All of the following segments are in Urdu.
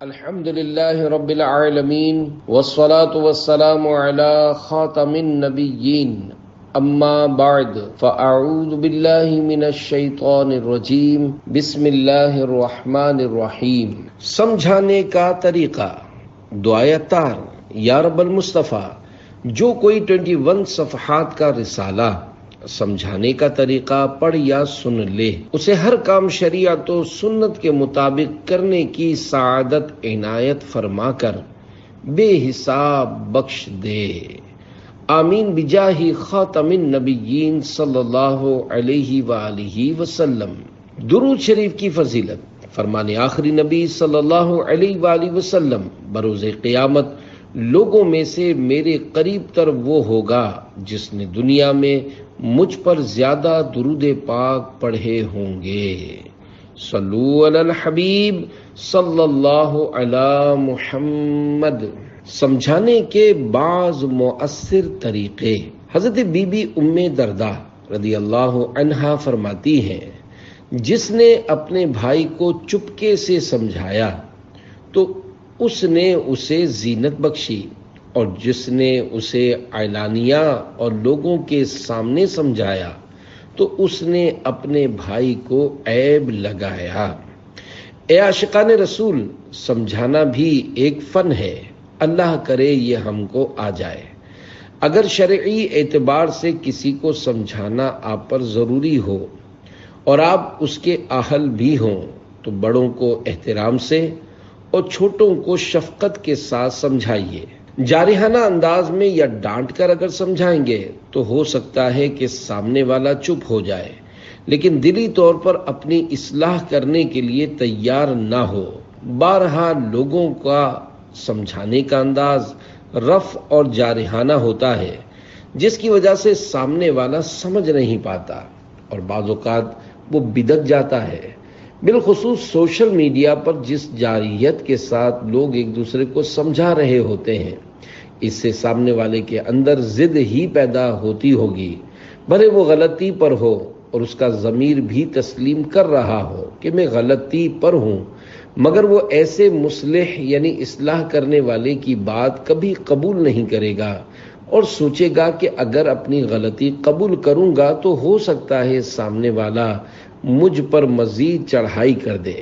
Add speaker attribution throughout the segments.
Speaker 1: الحمد لله رب العالمين والصلاة والسلام على خاتم النبيين اما بعد فاعوذ بالله من الشیطان الرجیم بسم اللہ الرحمن الرحیم۔ سمجھانے کا طریقہ، دعائے عطار، یا رب المصطفیٰ، جو کوئی 21 صفحات کا رسالہ سمجھانے کا طریقہ پڑھ یا سن لے، اسے ہر کام شریعت و سنت کے مطابق کرنے کی سعادت عنایت فرما کر بے حساب بخش دے، آمین بجاہ خاتم النبیین صلی اللہ علیہ وآلہ وسلم۔ درود شریف کی فضیلت، فرمان آخری نبی صلی اللہ علیہ وآلہ وسلم، بروز قیامت لوگوں میں سے میرے قریب تر وہ ہوگا جس نے دنیا میں مجھ پر زیادہ درود پاک پڑھے ہوں گے۔ صلو علی الحبیب صلی اللہ علی محمد۔ سمجھانے کے بعض مؤثر طریقے۔ حضرت بی بی ام درداء رضی اللہ عنہا فرماتی ہیں، جس نے اپنے بھائی کو چپکے سے سمجھایا تو اس نے اسے زینت بخشی، اور جس نے اسے اعلانیہ اور لوگوں کے سامنے سمجھایا تو اس نے اپنے بھائی کو عیب لگایا۔ اے عاشقان رسول، سمجھانا بھی ایک فن ہے، اللہ کرے یہ ہم کو آ جائے۔ اگر شرعی اعتبار سے کسی کو سمجھانا آپ پر ضروری ہو اور آپ اس کے اہل بھی ہوں تو بڑوں کو احترام سے اور چھوٹوں کو شفقت کے ساتھ سمجھائیے۔ جارحانہ انداز میں یا ڈانٹ کر اگر سمجھائیں گے تو ہو سکتا ہے کہ سامنے والا چپ ہو جائے، لیکن دلی طور پر اپنی اصلاح کرنے کے لیے تیار نہ ہو۔ بارہا لوگوں کا سمجھانے کا انداز رف اور جارحانہ ہوتا ہے، جس کی وجہ سے سامنے والا سمجھ نہیں پاتا اور بعض اوقات وہ بدک جاتا ہے۔ بالخصوص سوشل میڈیا پر جس جارحیت کے ساتھ لوگ ایک دوسرے کو سمجھا رہے ہوتے ہیں، اس سے سامنے والے کے اندر ضد ہی پیدا ہوتی ہوگی، بھلے وہ غلطی پر ہو اور اس کا ضمیر بھی تسلیم کر رہا ہو کہ میں غلطی پر ہوں، مگر وہ ایسے مصلح یعنی اصلاح کرنے والے کی بات کبھی قبول نہیں کرے گا اور سوچے گا کہ اگر اپنی غلطی قبول کروں گا تو ہو سکتا ہے سامنے والا مجھ پر مزید چڑھائی کر دے،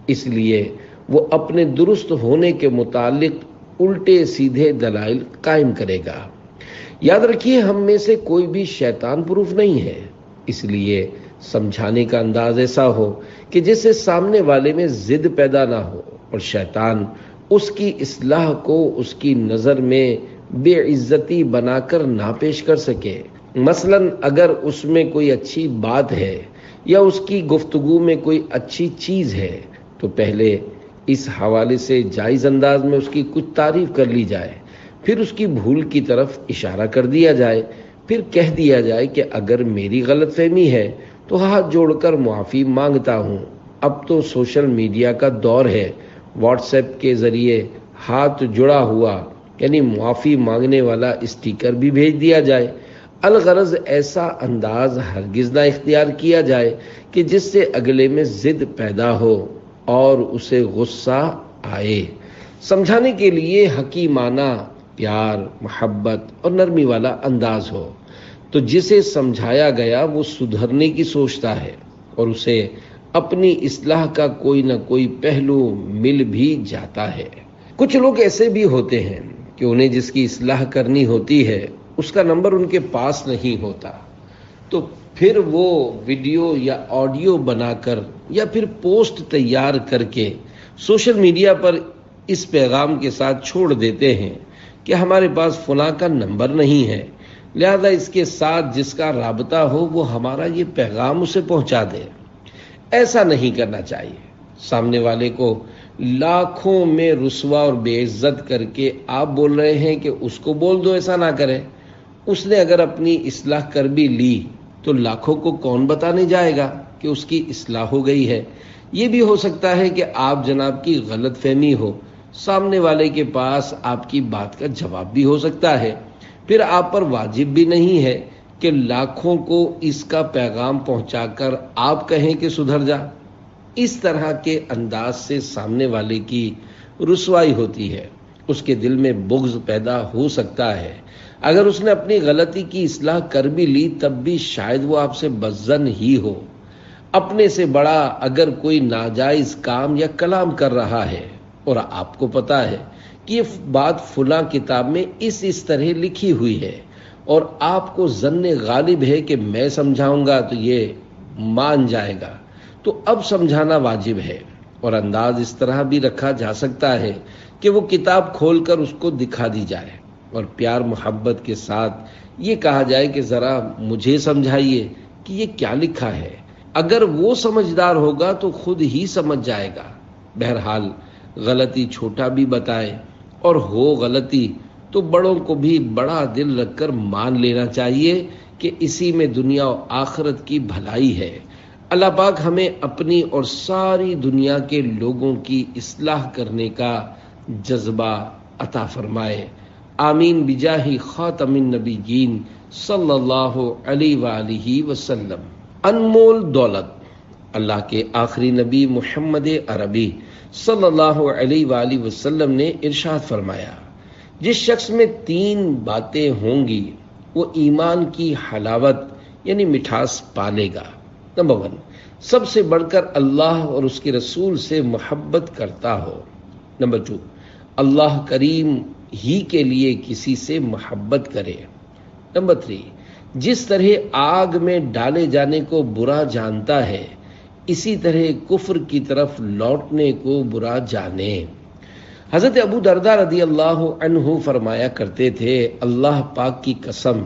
Speaker 1: اس لیے وہ اپنے درست ہونے کے متعلق الٹے سیدھے دلائل قائم کرے گا۔ یاد رکھیے، ہم میں سے کوئی بھی شیطان پروف نہیں ہے، اس لیے سمجھانے کا انداز ایسا ہو کہ جس سے سامنے والے میں ضد پیدا نہ ہو اور شیطان اس کی اصلاح کو اس کی نظر میں بے عزتی بنا کر نہ پیش کر سکے۔ مثلا اگر اس میں کوئی اچھی بات ہے یا اس کی گفتگو میں کوئی اچھی چیز ہے تو پہلے اس حوالے سے جائز انداز میں اس کی کچھ تعریف کر لی جائے، پھر اس کی بھول کی طرف اشارہ کر دیا جائے، پھر کہہ دیا جائے کہ اگر میری غلط فہمی ہے تو ہاتھ جوڑ کر معافی مانگتا ہوں۔ اب تو سوشل میڈیا کا دور ہے، واٹس ایپ کے ذریعے ہاتھ جڑا ہوا یعنی معافی مانگنے والا اسٹیکر بھی بھیج دیا جائے۔ الغرض ایسا انداز ہرگز نہ اختیار کیا جائے کہ جس سے اگلے میں ضد پیدا ہو اور اسے غصہ آئے۔ سمجھانے کے لیے حکیمانہ، پیار، محبت اور نرمی والا انداز ہو تو جسے سمجھایا گیا وہ سدھرنے کی سوچتا ہے اور اسے اپنی اصلاح کا کوئی نہ کوئی پہلو مل بھی جاتا ہے۔ کچھ لوگ ایسے بھی ہوتے ہیں کہ انہیں جس کی اصلاح کرنی ہوتی ہے اس کا نمبر ان کے پاس نہیں ہوتا، تو پھر وہ ویڈیو یا آڈیو بنا کر یا پھر پوسٹ تیار کر کے سوشل میڈیا پر اس پیغام کے ساتھ چھوڑ دیتے ہیں کہ ہمارے پاس فلاں کا نمبر نہیں ہے، لہذا اس کے ساتھ جس کا رابطہ ہو وہ ہمارا یہ پیغام اسے پہنچا دے۔ ایسا نہیں کرنا چاہیے۔ سامنے والے کو لاکھوں میں رسوا اور بے عزت کر کے آپ بول رہے ہیں کہ اس کو بول دو ایسا نہ کرے۔ اس نے اگر اپنی اصلاح کر بھی لی تو لاکھوں کو کون بتانے جائے گا کہ اس کی اصلاح ہو گئی ہے؟ یہ بھی ہو سکتا ہے کہ آپ جناب کی غلط فہمی ہو، سامنے والے کے پاس آپ کی بات کا جواب بھی ہو سکتا ہے، پھر آپ پر واجب بھی نہیں ہے کہ لاکھوں کو اس کا پیغام پہنچا کر آپ کہیں کہ سدھر جا۔ اس طرح کے انداز سے سامنے والے کی رسوائی ہوتی ہے، اس کے دل میں بغض پیدا ہو سکتا ہے۔ اگر اس نے اپنی غلطی کی اصلاح کر بھی لی تب بھی شاید وہ آپ سے بدظن ہی ہو۔ اپنے سے بڑا اگر کوئی ناجائز کام یا کلام کر رہا ہے اور آپ کو پتا ہے کہ یہ بات فلاں کتاب میں اس طرح لکھی ہوئی ہے اور آپ کو ظن غالب ہے کہ میں سمجھاؤں گا تو یہ مان جائے گا، تو اب سمجھانا واجب ہے۔ اور انداز اس طرح بھی رکھا جا سکتا ہے کہ وہ کتاب کھول کر اس کو دکھا دی جائے اور پیار محبت کے ساتھ یہ کہا جائے کہ ذرا مجھے سمجھائیے کہ یہ کیا لکھا ہے۔ اگر وہ سمجھدار ہوگا تو خود ہی سمجھ جائے گا۔ بہرحال غلطی چھوٹا بھی بتائے اور ہو غلطی تو بڑوں کو بھی بڑا دل رکھ کر مان لینا چاہیے کہ اسی میں دنیا و آخرت کی بھلائی ہے۔ اللہ پاک ہمیں اپنی اور ساری دنیا کے لوگوں کی اصلاح کرنے کا جذبہ عطا فرمائے۔ آمین بجاہ خاتم النبیین صلی اللہ علیہ وآلہ وسلم۔ انمول دولت۔ اللہ کے آخری نبی محمد عربی صلی اللہ علیہ وآلہ وسلم نے ارشاد فرمایا، جس شخص میں 3 باتیں ہوں گی وہ ایمان کی حلاوت یعنی مٹھاس پالے گا۔ نمبر 1، سب سے بڑھ کر اللہ اور اس کے رسول سے محبت کرتا ہو۔ نمبر 2، اللہ کریم ہی کے لیے کسی سے محبت کرے۔ نمبر 3، جس طرح آگ میں ڈالے جانے کو برا جانتا ہے اسی طرح کفر کی طرف لوٹنے کو برا جانے۔ حضرت ابو درداء رضی اللہ عنہ فرمایا کرتے تھے، اللہ پاک کی قسم،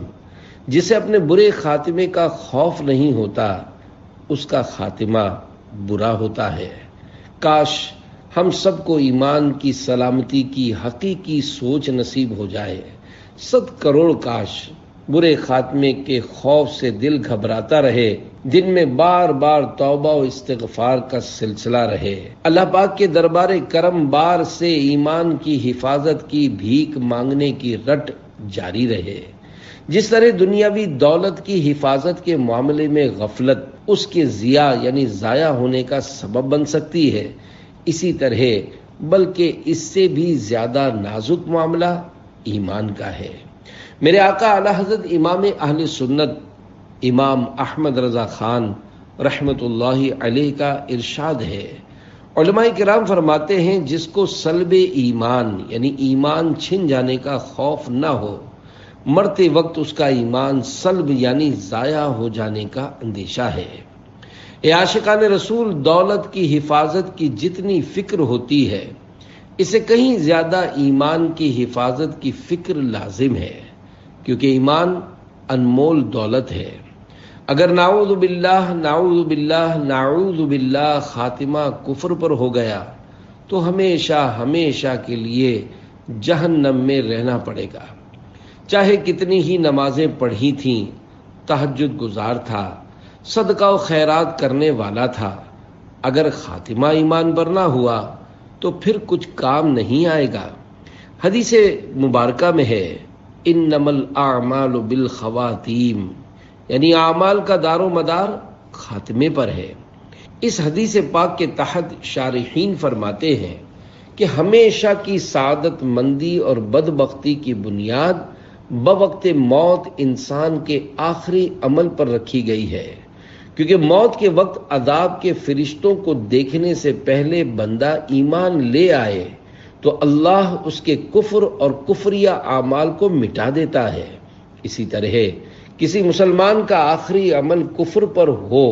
Speaker 1: جسے اپنے برے خاتمے کا خوف نہیں ہوتا اس کا خاتمہ برا ہوتا ہے۔ کاش ہم سب کو ایمان کی سلامتی کی حقیقی سوچ نصیب ہو جائے۔ 100 کروڑ کاش برے خاتمے کے خوف سے دل گھبراتا رہے، دن میں بار بار توبہ و استغفار کا سلسلہ رہے۔ اللہ پاک کے دربار کرم بار سے ایمان کی حفاظت کی بھیک مانگنے کی رٹ جاری رہے۔ جس طرح دنیاوی دولت کی حفاظت کے معاملے میں غفلت اس کے ضیاع یعنی ضائع ہونے کا سبب بن سکتی ہے، اسی طرح بلکہ اس سے بھی زیادہ نازک معاملہ ایمان کا ہے۔ میرے آقا اعلی حضرت امام اہل سنت امام احمد رضا خان رحمت اللہ علیہ کا ارشاد ہے، علماء کرام فرماتے ہیں جس کو سلب ایمان یعنی ایمان چھن جانے کا خوف نہ ہو، مرتے وقت اس کا ایمان سلب یعنی ضائع ہو جانے کا اندیشہ ہے۔ اے عاشقان رسول، دولت کی حفاظت کی جتنی فکر ہوتی ہے اسے کہیں زیادہ ایمان کی حفاظت کی فکر لازم ہے، کیونکہ ایمان انمول دولت ہے۔ اگر نعوذ باللہ نعوذ باللہ نعوذ باللہ خاتمہ کفر پر ہو گیا تو ہمیشہ ہمیشہ کے لیے جہنم میں رہنا پڑے گا۔ چاہے کتنی ہی نمازیں پڑھی تھیں، تہجد گزار تھا، صدقہ و خیرات کرنے والا تھا، اگر خاتمہ ایمان پر نہ ہوا تو پھر کچھ کام نہیں آئے گا۔ حدیث مبارکہ میں ہے، انما الاعمال بالخواتیم، یعنی اعمال کا دار و مدار خاتمے پر ہے۔ اس حدیث پاک کے تحت شارحین فرماتے ہیں کہ ہمیشہ کی سعادت مندی اور بدبختی کی بنیاد بوقت موت انسان کے آخری عمل پر رکھی گئی ہے، کیونکہ موت کے وقت عذاب کے فرشتوں کو دیکھنے سے پہلے بندہ ایمان لے آئے تو اللہ اس کے کفر اور کفریہ اعمال کو مٹا دیتا ہے۔ اسی طرح کسی مسلمان کا آخری عمل کفر پر ہو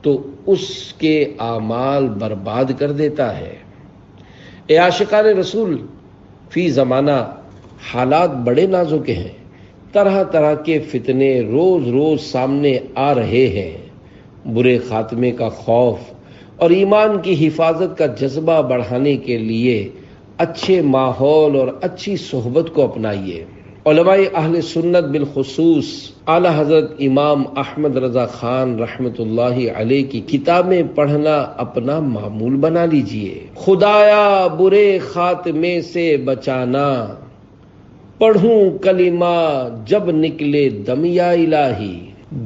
Speaker 1: تو اس کے اعمال برباد کر دیتا ہے۔ اے عاشقان رسول، فی زمانہ حالات بڑے نازک ہیں، طرح طرح کے فتنے روز روز سامنے آ رہے ہیں۔ برے خاتمے کا خوف اور ایمان کی حفاظت کا جذبہ بڑھانے کے لیے اچھے ماحول اور اچھی صحبت کو اپنائیے۔ علماء اہل سنت بالخصوص اعلی حضرت امام احمد رضا خان رحمت اللہ علیہ کی کتابیں پڑھنا اپنا معمول بنا لیجئے۔ خدایا برے خاتمے سے بچانا، پڑھوں کلمہ جب نکلے دم یا الہی۔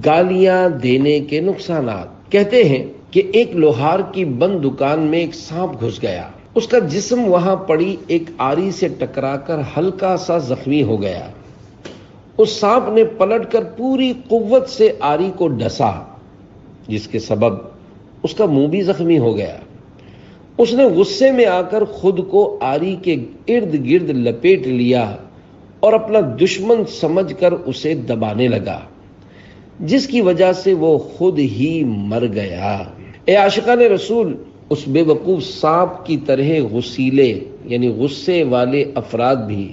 Speaker 1: گالیاں دینے کے نقصانات۔ کہتے ہیں کہ ایک لوہار کی بند دکان میں ایک سانپ گھس گیا۔ اس کا جسم وہاں پڑی ایک آری سے ٹکرا کر ہلکا سا زخمی ہو گیا۔ اس سانپ نے پلٹ کر پوری قوت سے آری کو ڈسا، جس کے سبب اس کا منہ بھی زخمی ہو گیا۔ اس نے غصے میں آ کر خود کو آری کے ارد گرد لپیٹ لیا اور اپنا دشمن سمجھ کر اسے دبانے لگا، جس کی وجہ سے وہ خود ہی مر گیا۔ اے عاشقان رسول، اس بے وقوف سانپ کی طرح غصیلے یعنی غصے والے افراد بھی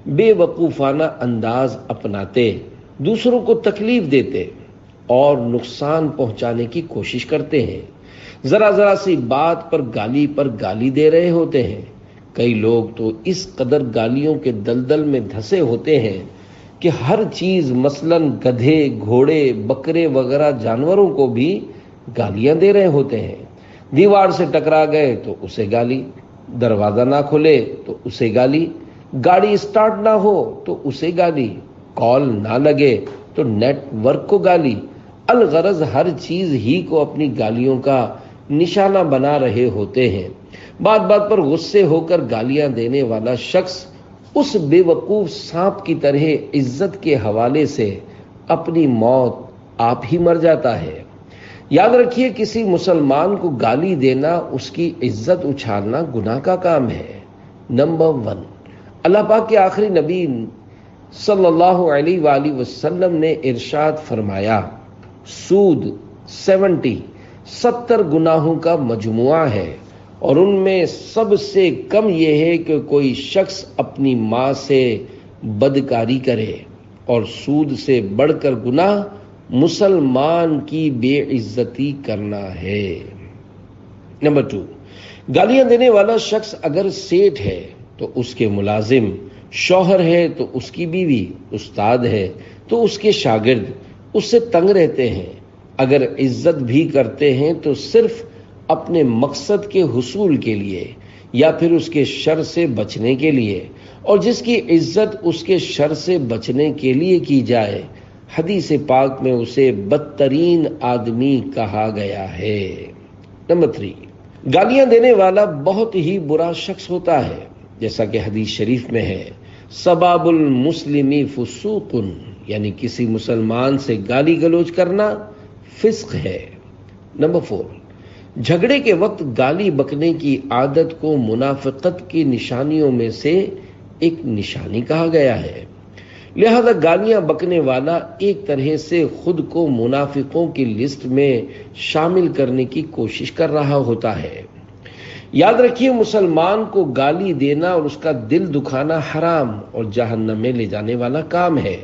Speaker 1: بے وقوفانہ انداز اپناتے، دوسروں کو تکلیف دیتے اور نقصان پہنچانے کی کوشش کرتے ہیں۔ ذرا ذرا سی بات پر گالی دے رہے ہوتے ہیں۔ کئی لوگ تو اس قدر گالیوں کے دلدل میں دھسے ہوتے ہیں کہ ہر چیز مثلاً گدھے، گھوڑے، بکرے وغیرہ جانوروں کو بھی گالیاں دے رہے ہوتے ہیں۔ دیوار سے ٹکرا گئے تو اسے گالی، دروازہ نہ کھلے تو اسے گالی، گاڑی سٹارٹ نہ ہو تو اسے گالی، کال نہ لگے تو نیٹ ورک کو گالی۔ الغرض ہر چیز ہی کو اپنی گالیوں کا نشانہ بنا رہے ہوتے ہیں۔ بات بات پر غصے ہو کر گالیاں دینے والا شخص اس بے وقوف سانپ کی طرح عزت کے حوالے سے اپنی موت آپ ہی مر جاتا ہے۔ یاد رکھیے، کسی مسلمان کو گالی دینا، اس کی عزت اچھالنا گناہ کا کام ہے۔ نمبر 1، اللہ پاک کے آخری نبی صلی اللہ علیہ وآلہ وسلم نے ارشاد فرمایا، سود 70 گناہوں کا مجموعہ ہے، اور ان میں سب سے کم یہ ہے کہ کوئی شخص اپنی ماں سے بدکاری کرے، اور سود سے بڑھ کر گناہ مسلمان کی بے عزتی کرنا ہے۔ نمبر 2، گالیاں دینے والا شخص اگر سیٹ ہے تو اس کے ملازم، شوہر ہے تو اس کی بیوی، استاد ہے تو اس کے شاگرد اس سے تنگ رہتے ہیں۔ اگر عزت بھی کرتے ہیں تو صرف اپنے مقصد کے حصول کے لیے یا پھر اس کے شر سے بچنے کے لیے، اور جس کی عزت اس کے شر سے بچنے کے لیے کی جائے، حدیث پاک میں اسے بدترین آدمی کہا گیا ہے۔ نمبر 3، گالیاں دینے والا بہت ہی برا شخص ہوتا ہے، جیسا کہ حدیث شریف میں ہے، سباب المسلمی فسوق، یعنی کسی مسلمان سے گالی گلوچ کرنا فسق ہے۔ نمبر 4، جھگڑے کے وقت گالی بکنے کی عادت کو منافقت کی نشانیوں میں سے ایک نشانی کہا گیا ہے، لہذا گالیاں بکنے والا ایک طرح سے خود کو منافقوں کی لسٹ میں شامل کرنے کی کوشش کر رہا ہوتا ہے۔ یاد رکھیے، مسلمان کو گالی دینا اور اس کا دل دکھانا حرام اور جہنم میں لے جانے والا کام ہے۔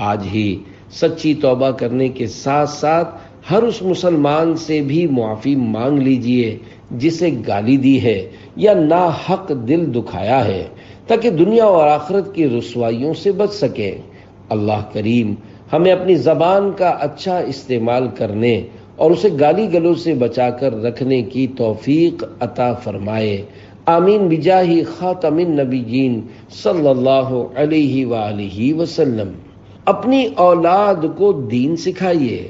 Speaker 1: آج ہی سچی توبہ کرنے کے ساتھ ساتھ ہر اس مسلمان سے بھی معافی مانگ لیجئے جسے گالی دی ہے یا ناحق دل دکھایا ہے، تاکہ دنیا اور آخرت کی رسوائیوں سے بچ سکے۔ اللہ کریم ہمیں اپنی زبان کا اچھا استعمال کرنے اور اسے گالی گلوچ سے بچا کر رکھنے کی توفیق عطا فرمائے۔ آمین بجاہ خاتم النبیین صلی اللہ علیہ وآلہ وسلم۔ اپنی اولاد کو دین سکھائیے۔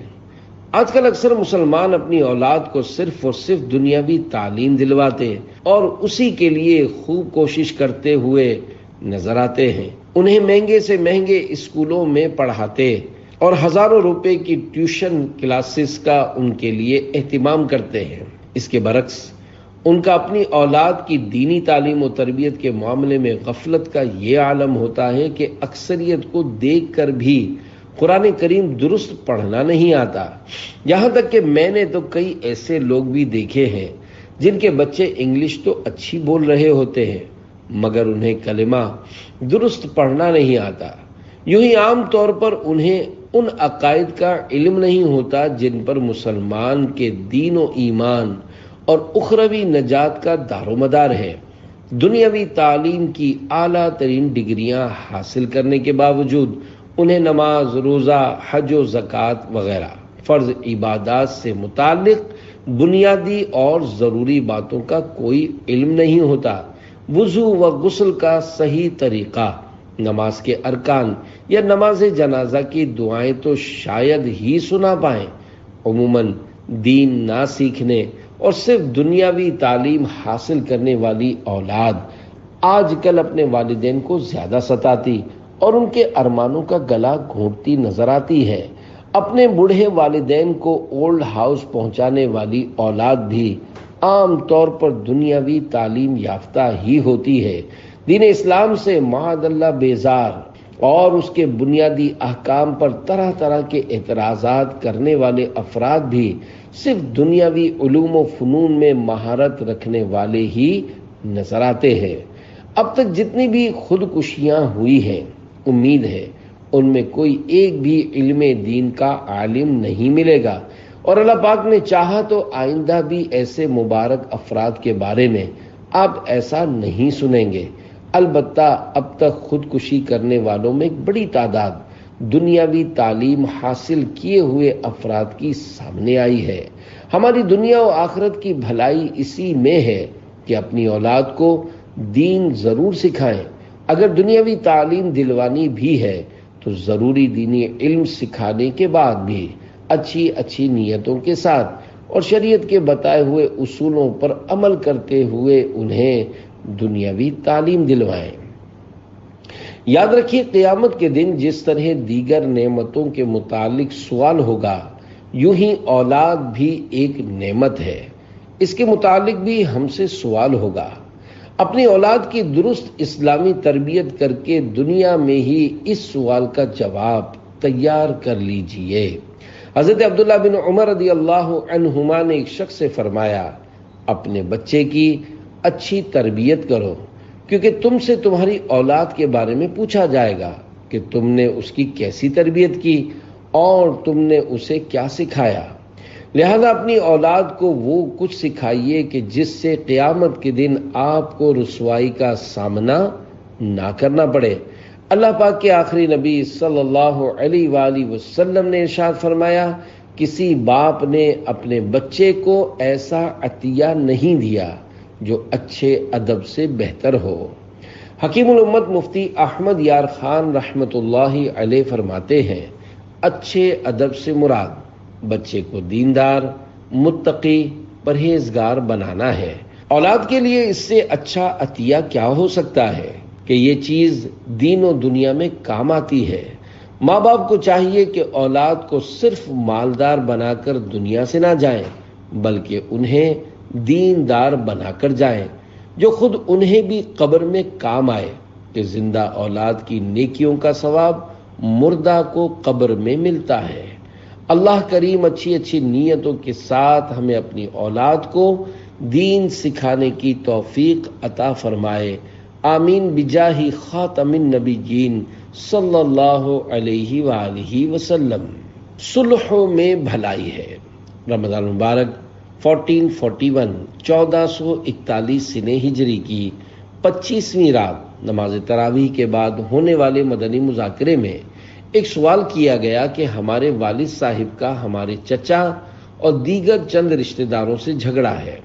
Speaker 1: آج کل اکثر مسلمان اپنی اولاد کو صرف اور صرف دنیاوی تعلیم دلواتے اور اسی کے لیے خوب کوشش کرتے ہوئے نظر آتے ہیں۔ انہیں مہنگے سے مہنگے اسکولوں میں پڑھاتے اور ہزاروں روپے کی ٹیوشن کلاسز کا ان کے لیے اہتمام کرتے ہیں۔ اس کے برعکس ان کا اپنی اولاد کی دینی تعلیم و تربیت کے معاملے میں غفلت کا یہ عالم ہوتا ہے کہ اکثریت کو دیکھ کر بھی قرآن کریم درست پڑھنا نہیں آتا۔ یہاں تک کہ میں نے تو کئی ایسے لوگ بھی دیکھے ہیں جن کے بچے انگلش تو اچھی بول رہے ہوتے ہیں مگر انہیں کلمہ درست پڑھنا نہیں آتا۔ یوں ہی عام طور پر انہیں ان عقائد کا علم نہیں ہوتا جن پر مسلمان کے دین و ایمان اور اخروی نجات کا دار و مدار ہے۔ دنیاوی تعلیم کی اعلیٰ ترین ڈگریاں حاصل کرنے کے باوجود انہیں نماز، روزہ، حج و زکوٰۃ وغیرہ فرض عبادات سے متعلق بنیادی اور ضروری باتوں کا کوئی علم نہیں ہوتا۔ وضو و غسل کا صحیح طریقہ، نماز کے ارکان یا نماز جنازہ کی دعائیں تو شاید ہی سنا پائیں۔ عموماً دین نہ سیکھنے اور صرف دنیاوی تعلیم حاصل کرنے والی اولاد آج کل اپنے والدین کو زیادہ ستاتی اور ان کے ارمانوں کا گلا گھونٹتی نظر آتی ہے۔ اپنے بوڑھے والدین کو اولڈ ہاؤس پہنچانے والی اولاد بھی عام طور پر دنیاوی تعلیم یافتہ ہی ہوتی ہے۔ دین اسلام سے معاذ اللہ بیزار اور اس کے بنیادی احکام پر طرح طرح کے اعتراضات کرنے والے افراد بھی صرف دنیاوی علوم و فنون میں مہارت رکھنے والے ہی نظر آتے ہیں۔ اب تک جتنی بھی خودکشیاں ہوئی ہیں، امید ہے ان میں کوئی ایک بھی علم دین کا عالم نہیں ملے گا، اور اللہ پاک نے چاہا تو آئندہ بھی ایسے مبارک افراد کے بارے میں آپ ایسا نہیں سنیں گے۔ البتہ اب تک خودکشی کرنے والوں میں ایک بڑی تعداد دنیاوی تعلیم حاصل کیے ہوئے افراد کی سامنے آئی ہے۔ ہماری دنیا و آخرت کی بھلائی اسی میں ہے کہ اپنی اولاد کو دین ضرور سکھائیں۔ اگر دنیاوی تعلیم دلوانی بھی ہے تو ضروری دینی علم سکھانے کے بعد بھی اچھی نیتوں کے ساتھ اور شریعت کے بتائے ہوئے اصولوں پر عمل کرتے ہوئے انہیں دنیاوی تعلیم دلوائیں۔ یاد رکھیے، قیامت کے دن جس طرح دیگر نعمتوں کے متعلق سوال ہوگا، یوں ہی اولاد بھی ایک نعمت ہے، اس کے متعلق بھی ہم سے سوال ہوگا۔ اپنی اولاد کی درست اسلامی تربیت کر کے دنیا میں ہی اس سوال کا جواب تیار کر لیجئے۔ حضرت عبداللہ بن عمر رضی اللہ عنہما نے ایک شخص سے فرمایا، اپنے بچے کی اچھی تربیت کرو، کیونکہ تم سے تمہاری اولاد کے بارے میں پوچھا جائے گا کہ تم نے اس کی کیسی تربیت کی اور تم نے اسے کیا سکھایا۔ لہذا اپنی اولاد کو وہ کچھ سکھائیے کہ جس سے قیامت کے دن آپ کو رسوائی کا سامنا نہ کرنا پڑے۔ اللہ پاک کے آخری نبی صلی اللہ علیہ وآلہ وسلم نے ارشاد فرمایا، کسی باپ نے اپنے بچے کو ایسا عطیہ نہیں دیا جو اچھے ادب سے بہتر ہو۔ حکیم الامت مفتی احمد یار خان رحمۃ اللہ علیہ فرماتے ہیں، اچھے ادب سے مراد بچے کو دیندار، متقی، پرہیزگار بنانا ہے۔ اولاد کے لیے اس سے اچھا عطیہ کیا ہو سکتا ہے کہ یہ چیز دین و دنیا میں کام آتی ہے۔ ماں باپ کو چاہیے کہ اولاد کو صرف مالدار بنا کر دنیا سے نہ جائیں، بلکہ انہیں دیندار بنا کر جائیں، جو خود انہیں بھی قبر میں کام آئے، کہ زندہ اولاد کی نیکیوں کا ثواب مردہ کو قبر میں ملتا ہے۔ اللہ کریم اچھی نیتوں کے ساتھ ہمیں اپنی اولاد کو دین سکھانے کی توفیق عطا فرمائے، آمین بجاہ خاتم النبیین صلی اللہ علیہ وآلہ وسلم۔ صلح میں بھلائی ہے۔ رمضان مبارک 1441 1441 سنہ ہجری کی 25ویں رات نماز تراویح کے بعد ہونے والے مدنی مذاکرے میں ایک سوال کیا گیا کہ ہمارے والد صاحب کا ہمارے چچا اور دیگر چند رشتہ داروں سے جھگڑا ہے،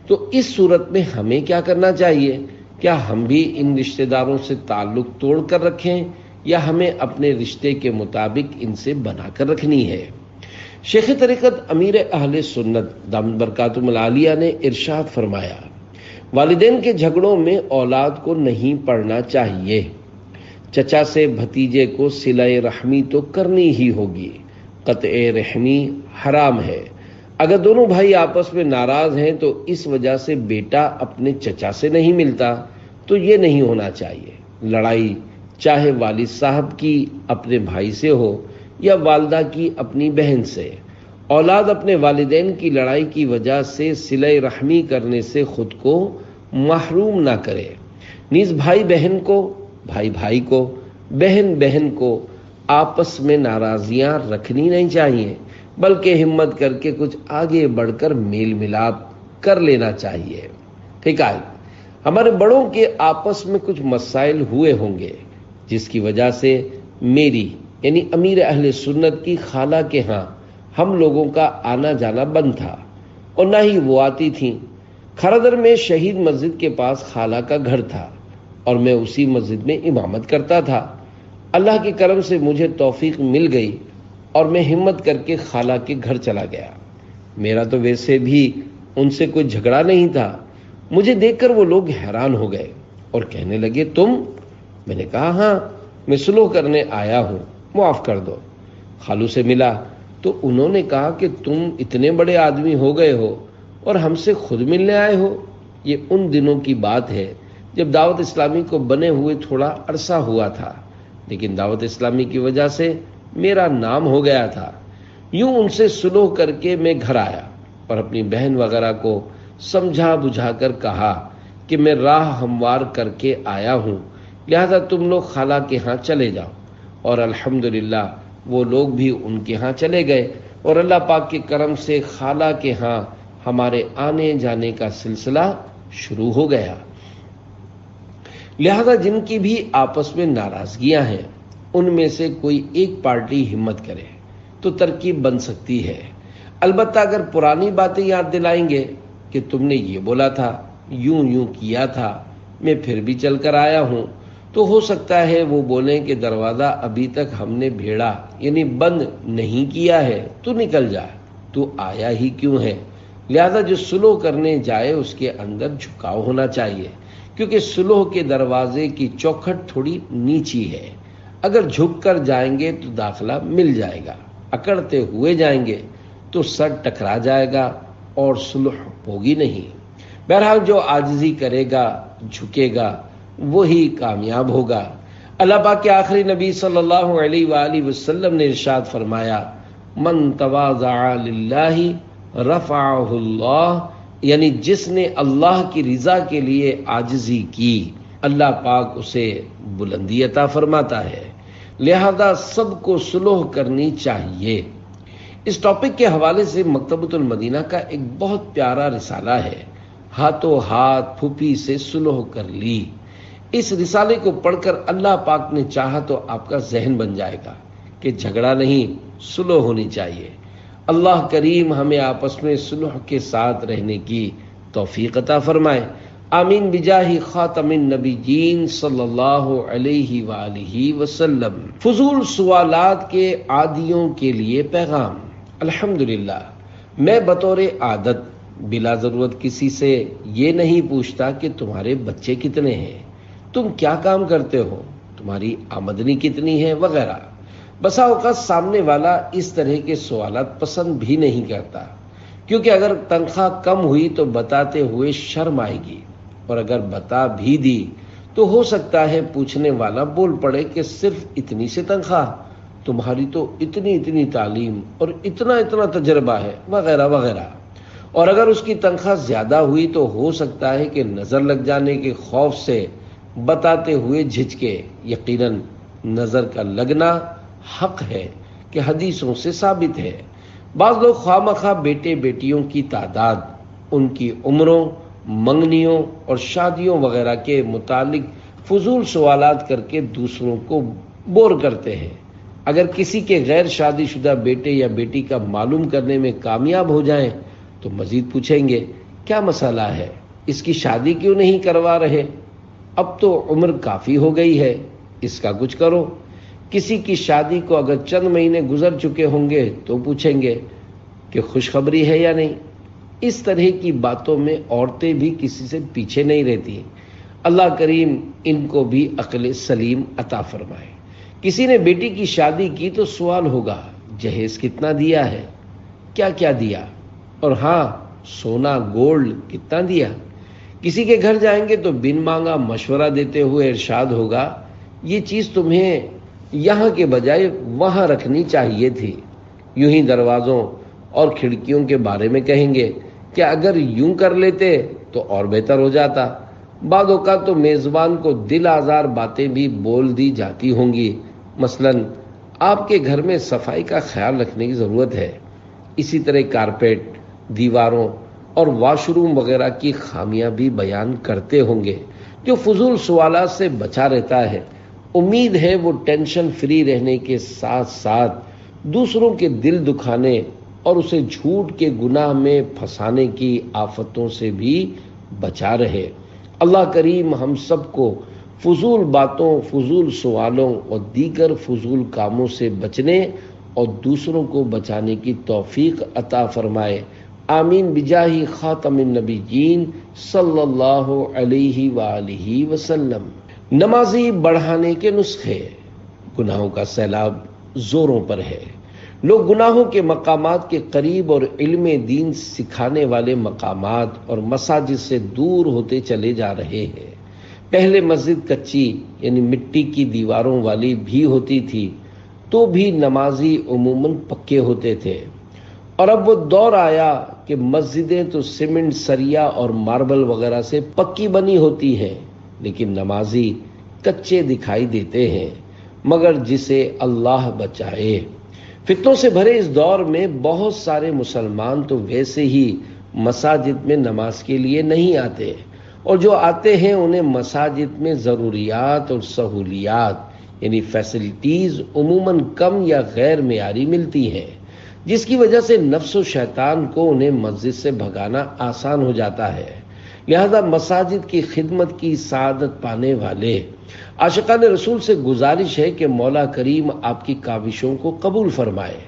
Speaker 1: تو اس صورت میں ہمیں کیا کرنا چاہیے؟ کیا ہم بھی ان رشتہ داروں سے تعلق توڑ کر رکھیں یا ہمیں اپنے رشتے کے مطابق ان سے بنا کر رکھنی ہے؟ شیخ طریقت امیر اہل سنت دامت برکاتہم العالیہ نے ارشاد فرمایا، والدین کے جھگڑوں میں اولاد کو نہیں پڑھنا چاہیے۔ چچا سے بھتیجے کو صلہ رحمی تو کرنی ہی ہوگی، قطع رحمی حرام ہے۔ اگر دونوں بھائی آپس میں ناراض ہیں تو اس وجہ سے بیٹا اپنے چچا سے نہیں ملتا، تو یہ نہیں ہونا چاہیے۔ لڑائی چاہے والد صاحب کی اپنے بھائی سے ہو یا والدہ کی اپنی بہن سے، اولاد اپنے والدین کی لڑائی کی وجہ سے صلہ رحمی کرنے سے خود کو محروم نہ کرے۔ نیز بھائی بہن کو، بھائی بھائی کو، بہن بہن کو آپس میں ناراضیاں رکھنی نہیں چاہیے، بلکہ ہمت کر کے کچھ آگے بڑھ کر میل ملاپ کر لینا چاہیے۔ حکایت، ہمارے بڑوں کے آپس میں کچھ مسائل ہوئے ہوں گے جس کی وجہ سے میری یعنی امیر اہل سنت کی خالہ کے ہاں ہم لوگوں کا آنا جانا بند تھا اور نہ ہی وہ آتی تھیں۔ کھردر میں شہید مسجد کے پاس خالہ کا گھر تھا اور میں اسی مسجد میں امامت کرتا تھا۔ اللہ کے کرم سے مجھے توفیق مل گئی اور میں ہمت کر کے خالہ کے گھر چلا گیا۔ میرا تو ویسے بھی ان سے کوئی جھگڑا نہیں تھا۔ مجھے دیکھ کر وہ لوگ حیران ہو گئے اور کہنے لگے تم؟ میں نے کہا ہاں، میں صلح کرنے آیا ہوں، معاف کر دو۔ خالو سے ملا تو انہوں نے کہا کہ تم اتنے بڑے آدمی ہو گئے ہو اور ہم سے خود ملنے آئے ہو۔ یہ ان دنوں کی بات ہے جب دعوت اسلامی کو بنے ہوئے تھوڑا عرصہ ہوا تھا، لیکن دعوت اسلامی کی وجہ سے میرا نام ہو گیا تھا۔ یوں ان سے صلح کر کے میں گھر آیا اور اپنی بہن وغیرہ کو سمجھا بجھا کر کہا کہ میں راہ ہموار کر کے آیا ہوں، لہذا تم لوگ خالہ کے ہاں چلے جاؤ۔ اور الحمدللہ وہ لوگ بھی ان کے ہاں چلے گئے اور اللہ پاک کے کرم سے خالہ کے ہاں ہمارے آنے جانے کا سلسلہ شروع ہو گیا۔ لہذا جن کی بھی آپس میں ناراضگیاں ہیں، ان میں سے کوئی ایک پارٹی ہمت کرے تو ترکیب بن سکتی ہے۔ البتہ اگر پرانی باتیں یاد دلائیں گے کہ تم نے یہ بولا تھا، یوں یوں کیا تھا، میں پھر بھی چل کر آیا ہوں، تو ہو سکتا ہے وہ بولیں کہ دروازہ ابھی تک ہم نے بھیڑا یعنی بند نہیں کیا ہے، تو نکل جا، تو آیا ہی کیوں ہے؟ لہذا جو صلح کرنے جائے اس کے اندر جھکاؤ ہونا چاہیے، کیونکہ صلح کے دروازے کی چوکھٹ تھوڑی نیچی ہے۔ اگر جھک کر جائیں گے تو داخلہ مل جائے گا، اکڑتے ہوئے جائیں گے تو سر ٹکرا جائے گا اور صلح ہوگی نہیں۔ بہرحال جو عاجزی کرے گا، جھکے گا، وہی کامیاب ہوگا۔ اللہ پاک کے آخری نبی صلی اللہ علیہ وآلہ وسلم نے ارشاد فرمایا، من تواضع للہ رفعہ اللہ، یعنی جس نے اللہ کی رضا کے لیے عاجزی کی، اللہ پاک اسے بلندی عطا فرماتا ہے۔ لہذا سب کو صلح کرنی چاہیے۔ اس ٹاپک کے حوالے سے مکتبۃ المدینہ کا ایک بہت پیارا رسالہ ہے، ہاتھوں ہاتھ پھوپھی سے صلح کر لی۔ اس رسالے کو پڑھ کر اللہ پاک نے چاہا تو آپ کا ذہن بن جائے گا کہ جھگڑا نہیں، صلح ہونی چاہیے۔ اللہ کریم ہمیں آپس میں صلح کے ساتھ رہنے کی توفیق عطا فرمائے، آمین بجاہ خاتم النبیین صلی اللہ علیہ وآلہ وسلم۔ فضول سوالات کے عادیوں کے لیے پیغام۔ الحمدللہ میں بطور عادت بلا ضرورت کسی سے یہ نہیں پوچھتا کہ تمہارے بچے کتنے ہیں، تم کیا کام کرتے ہو، تمہاری آمدنی کتنی ہے وغیرہ۔ بسا اوقات سامنے والا اس طرح کے سوالات پسند بھی نہیں کرتا، کیونکہ اگر تنخواہ کم ہوئی تو بتاتے ہوئے شرم آئے گی، اور اگر بتا بھی دی تو ہو سکتا ہے پوچھنے والا بول پڑے کہ صرف اتنی سے تنخواہ، تمہاری تو اتنی اتنی تعلیم اور اتنا اتنا تجربہ ہے وغیرہ وغیرہ۔ اور اگر اس کی تنخواہ زیادہ ہوئی تو ہو سکتا ہے کہ نظر لگ جانے کے خوف سے بتاتے ہوئے جھجکے۔ یقیناً نظر کا لگنا حق ہے کہ حدیثوں سے ثابت ہے۔ بعض لوگ خواہ بیٹے بیٹیوں کی تعداد، ان کی عمروں، منگنیوں اور شادیوں وغیرہ کے متعلق فضول سوالات کر کے دوسروں کو بور کرتے ہیں۔ اگر کسی کے غیر شادی شدہ بیٹے یا بیٹی کا معلوم کرنے میں کامیاب ہو جائیں تو مزید پوچھیں گے کیا مسئلہ ہے، اس کی شادی کیوں نہیں کروا رہے، اب تو عمر کافی ہو گئی ہے، اس کا کچھ کرو۔ کسی کی شادی کو اگر چند مہینے گزر چکے ہوں گے تو پوچھیں گے کہ خوشخبری ہے یا نہیں۔ اس طرح کی باتوں میں عورتیں بھی کسی سے پیچھے نہیں رہتی۔ اللہ کریم ان کو بھی عقل سلیم عطا فرمائے۔ کسی نے بیٹی کی شادی کی تو سوال ہوگا جہیز کتنا دیا ہے، کیا کیا دیا، اور ہاں سونا گولڈ کتنا دیا۔ کسی کے گھر جائیں گے تو بن مانگا مشورہ دیتے ہوئے ارشاد ہوگا یہ چیز تمہیں یہاں کے بجائے وہاں رکھنی چاہیے تھی۔ یوں ہی دروازوں اور کھڑکیوں کے بارے میں کہیں گے کہ اگر یوں کر لیتے تو اور بہتر ہو جاتا۔ بعض اوقات تو میزبان کو دل آزار باتیں بھی بول دی جاتی ہوں گی، مثلاً آپ کے گھر میں صفائی کا خیال رکھنے کی ضرورت ہے۔ اسی طرح کارپیٹ، دیواروں اور واش روم وغیرہ کی خامیاں بھی بیان کرتے ہوں گے۔ جو فضول سوالات سے بچا رہتا ہے، امید ہے وہ ٹینشن فری رہنے کے ساتھ ساتھ دوسروں کے دل دکھانے اور اسے جھوٹ کے گناہ میں پھنسانے کی آفتوں سے بھی بچا رہے۔ اللہ کریم ہم سب کو فضول باتوں، فضول سوالوں اور دیگر فضول کاموں سے بچنے اور دوسروں کو بچانے کی توفیق عطا فرمائے۔ آمین بجاہ خاتم النبیین صلی اللہ علیہ وآلہ وسلم۔ نمازی بڑھانے کے نسخے۔ گناہوں کا سیلاب زوروں پر ہے۔ لوگ گناہوں کے مقامات کے قریب اور علم دین سکھانے والے مقامات اور مساجد سے دور ہوتے چلے جا رہے ہیں۔ پہلے مسجد کچی یعنی مٹی کی دیواروں والی بھی ہوتی تھی تو بھی نمازی عموماً پکے ہوتے تھے، اور اب وہ دور آیا کہ مسجدیں تو سیمنٹ، سریا اور ماربل وغیرہ سے پکی بنی ہوتی ہیں، لیکن نمازی کچے دکھائی دیتے ہیں، مگر جسے اللہ بچائے۔ فتنوں سے بھرے اس دور میں بہت سارے مسلمان تو ویسے ہی مساجد میں نماز کے لیے نہیں آتے، اور جو آتے ہیں انہیں مساجد میں ضروریات اور سہولیات یعنی فیسلٹیز عموماً کم یا غیر معیاری ملتی ہیں، جس کی وجہ سے نفس و شیطان کو انہیں مسجد سے بھگانا آسان ہو جاتا ہے۔ لہذا مساجد کی خدمت کی سعادت پانے والے عاشقان رسول سے گزارش ہے کہ مولا کریم آپ کی کاوشوں کو قبول فرمائے،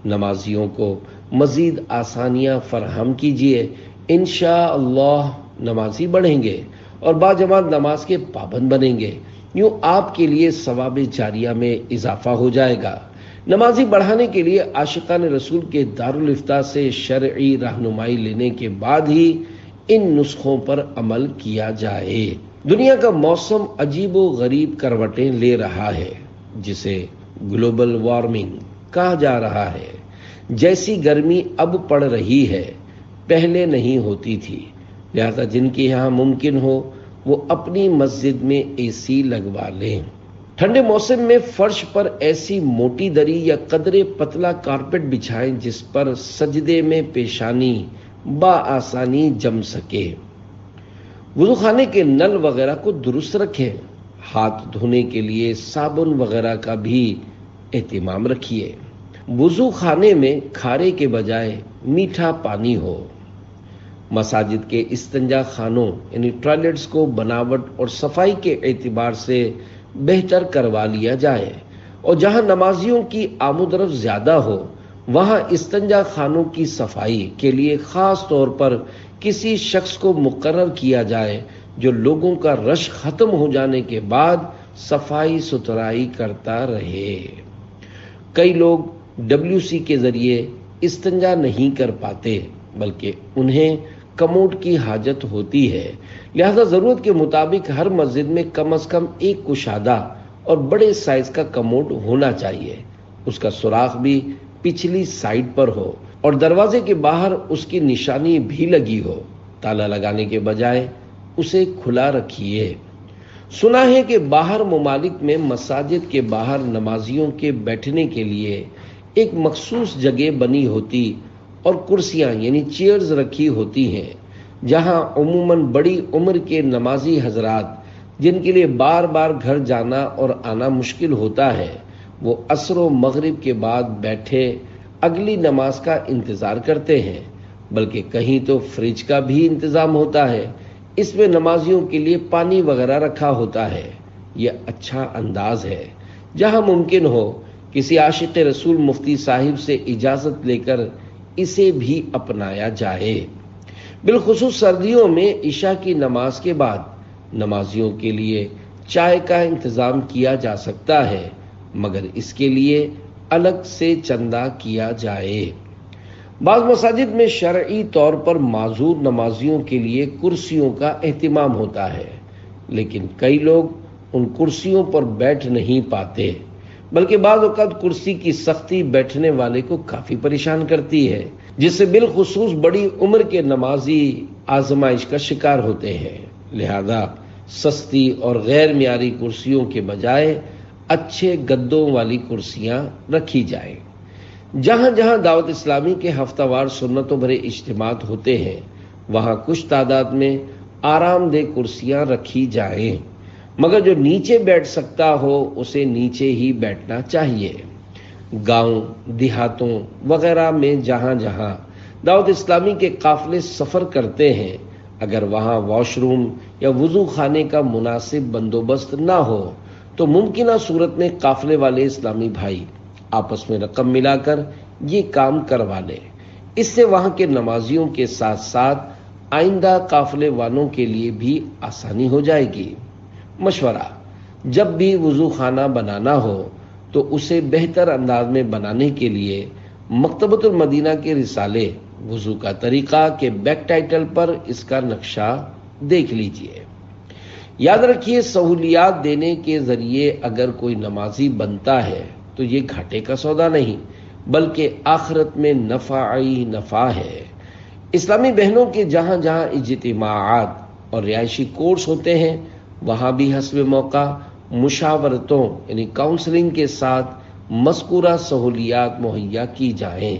Speaker 1: نمازیوں کو مزید آسانیاں فراہم کیجیے۔ انشاءاللہ نمازی بڑھیں گے اور باجماعت نماز کے پابند بنیں گے، یوں آپ کے لیے ثواب جاریہ میں اضافہ ہو جائے گا۔ نمازی بڑھانے کے لیے عاشقان رسول کے دارالافتاء سے شرعی رہنمائی لینے کے بعد ہی ان نسخوں پر عمل کیا جائے۔ دنیا کا موسم عجیب و غریب کروٹیں لے رہا ہے، جسے گلوبل وارمنگ کہا جا رہا ہے۔ جیسی گرمی اب پڑ رہی ہے پہلے نہیں ہوتی تھی، لہذا جن کے یہاں ممکن ہو وہ اپنی مسجد میں اے سی لگوا لیں۔ ٹھنڈے موسم میں فرش پر ایسی موٹی دری یا قدرے پتلا کارپیٹ بچھائیں جس پر سجدے میں پیشانی بآسانی جم سکے۔ وضو خانے کے نل وغیرہ کو درست رکھیں۔ ہاتھ دھونے کے لیے صابن وغیرہ کا بھی اہتمام رکھیے۔ وضو خانے میں کھارے کے بجائے میٹھا پانی ہو۔ مساجد کے استنجا خانوں یعنی ٹوائلٹس کو بناوٹ اور صفائی کے اعتبار سے بہتر کروا لیا جائے، اور جہاں نمازیوں کی آمد و رفت زیادہ ہو وہاں استنجا خانوں کی صفائی کے لیے خاص طور پر کسی شخص کو مقرر کیا جائے جو لوگوں کا رش ختم ہو جانے کے بعد صفائی ستھرائی کرتا رہے۔ کئی لوگ WC کے ذریعے استنجا نہیں کر پاتے، بلکہ انہیں کموڈ کی حاجت ہوتی ہے، لہذا ضرورت کے مطابق ہر مسجد میں کم از کم ایک کشادہ اور بڑے سائز کا کموڈ ہونا چاہیے۔ اس کا سوراخ بھی پچھلی سائڈ پر ہو اور دروازے کے باہر اس کی نشانی بھی لگی ہو۔ تالا لگانے کے بجائے اسے کھلا رکھیے۔ سنا ہے کہ باہر ممالک میں مساجد کے باہر نمازیوں کے بیٹھنے کے لیے ایک مخصوص جگہ بنی ہوتی اور کرسیاں یعنی چیئرز رکھی ہوتی ہیں، جہاں عموماً بڑی عمر کے نمازی حضرات جن کے لیے بار بار گھر جانا اور آنا مشکل ہوتا ہے، وہ عصر و مغرب کے بعد بیٹھے اگلی نماز کا انتظار کرتے ہیں۔ بلکہ کہیں تو فریج کا بھی انتظام ہوتا ہے، اس میں نمازیوں کے لیے پانی وغیرہ رکھا ہوتا ہے۔ یہ اچھا انداز ہے۔ جہاں ممکن ہو کسی عاشق رسول مفتی صاحب سے اجازت لے کر اسے بھی اپنایا جائے۔ بالخصوص سردیوں میں عشاء کی نماز کے بعد نمازیوں کے لیے چائے کا انتظام کیا جا سکتا ہے، مگر اس کے لیے الگ سے چندہ کیا جائے۔ بعض مساجد میں شرعی طور پر معذور نمازیوں کے لیے کرسیوں کا اہتمام ہوتا ہے، لیکن کئی لوگ ان کرسیوں پر بیٹھ نہیں پاتے، بلکہ بعض اوقات کرسی کی سختی بیٹھنے والے کو کافی پریشان کرتی ہے، جس سے بالخصوص بڑی عمر کے نمازی آزمائش کا شکار ہوتے ہیں۔ لہذا سستی اور غیر معیاری کرسیوں کے بجائے اچھے گدوں والی کرسیاں رکھی جائیں۔ جہاں جہاں دعوت اسلامی کے ہفتہ وار سنتوں بھرے اجتماعات ہوتے ہیں وہاں کچھ تعداد میں آرام دہ کرسیاں رکھی جائیں، مگر جو نیچے بیٹھ سکتا ہو اسے نیچے ہی بیٹھنا چاہیے۔ گاؤں دیہاتوں وغیرہ میں جہاں جہاں دعوت اسلامی کے قافلے سفر کرتے ہیں، اگر وہاں واش روم یا وضو خانے کا مناسب بندوبست نہ ہو تو ممکنہ صورت میں قافلے والے اسلامی بھائی آپس میں رقم ملا کر یہ کام کروا لیں۔ اس سے وہاں کے نمازیوں کے ساتھ ساتھ آئندہ قافلے والوں کے لیے بھی آسانی ہو جائے گی۔ مشورہ: جب بھی وضو خانہ بنانا ہو تو اسے بہتر انداز میں بنانے کے لیے مکتبۃ المدینہ کے رسالے وضو کا طریقہ کے بیک ٹائٹل پر اس کا نقشہ دیکھ لیجئے۔ یاد رکھیے، سہولیات دینے کے ذریعے اگر کوئی نمازی بنتا ہے تو یہ گھاٹے کا سودا نہیں بلکہ آخرت میں نفع ہی نفع ہے۔ اسلامی بہنوں کے جہاں جہاں اجتماعات اور رہائشی کورس ہوتے ہیں وہاں بھی حسب موقع مشاورتوں یعنی کاؤنسلنگ کے ساتھ مذکورہ سہولیات مہیا کی جائیں۔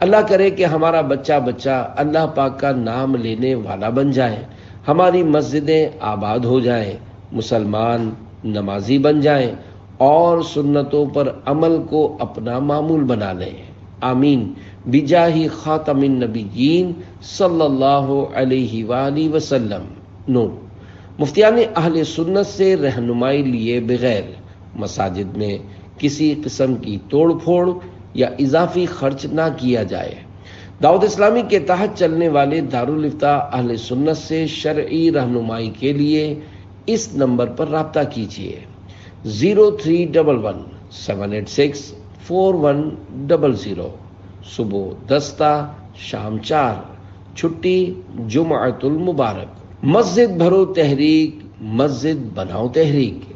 Speaker 1: اللہ کرے کہ ہمارا بچہ اللہ پاک کا نام لینے والا بن جائے، ہماری مسجدیں آباد ہو جائیں، مسلمان نمازی بن جائیں اور سنتوں پر عمل کو اپنا معمول بنا لیں۔ آمین بجاہ خاتم النبیین صلی اللہ علیہ وآلہ وسلم۔ نوٹ: مفتیان اہل سنت سے رہنمائی لیے بغیر مساجد میں کسی قسم کی توڑ پھوڑ یا اضافی خرچ نہ کیا جائے۔ دعوت اسلامی کے تحت چلنے والے دارالافتاء اہل سنت سے شرعی رہنمائی کے لیے اس نمبر پر رابطہ کیجیے: 0311 786 4100۔ صبح 10 تا شام 4، چھٹی جمعۃ المبارک۔ مسجد بھرو تحریک، مسجد بناؤ تحریک۔